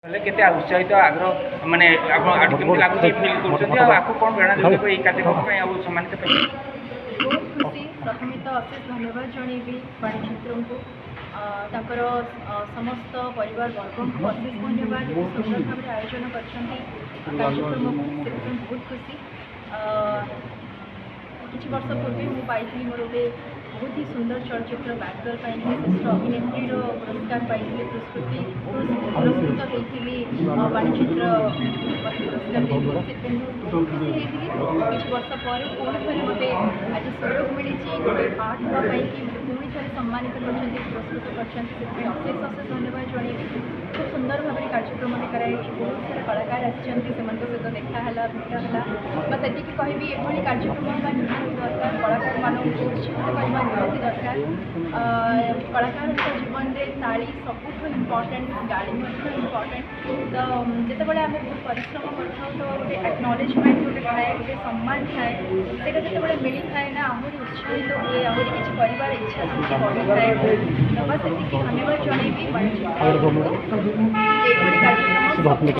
केते उत्साहित आग्रह माने आप केमती लागुच फिल करछन आपको कोन प्रेरणा देबो ए कार्यक्रम में आ सम्मानित पे बहुत खुशी प्रथम तो अशेष धन्यवाद जनइबी बाणीचित्र को समस्त परिवार वर्ग को अशेष धन्यवाद सुंदर भाव आयोजन कर कार्यक्रम से बहुत खुशी किसी वर्ष पूर्व मुझे पाई मोर गोटे बहुत ही सुंदर चलचित्र बैटर श्रेष्ठ अभिनेत्री पुरस्कार पाई पुरस्कृत होती बाणीचित्र पुरस्कार से खुशी किसी वर्ष पर पुणी थे गोटे आज सुयोग मिली गोटे आर्ट हाँपाई पुणी थे सम्मानित कर पुरस्कृत कर अशेष अशेष धन्यवाद जनइबी खूब सुंदर भाव कार्यक्रम कराई बहुत सारा कलाकार सहित देखाला भेटाला बस ये कहबी एभली कार्यक्रम दरकार कलाकार मानक उत्साहित करवा निहाती दरकार कलाकार जीवन में ताली सबुठ इम्पोर्टेंट गाड़ी इम्पोर्टेंट तो जितेबाला आम बहुत परिश्रम कर गोटे एक्नोलेजमेंट गोटे थाए गोटे सम्मान थाए से मिली थाए ना आहरी उत्साहित हुए आहरी किसी कर इच्छा शक्ति बढ़ी थाए तो बस ये धन्यवाद जनइबी कार्यक्रम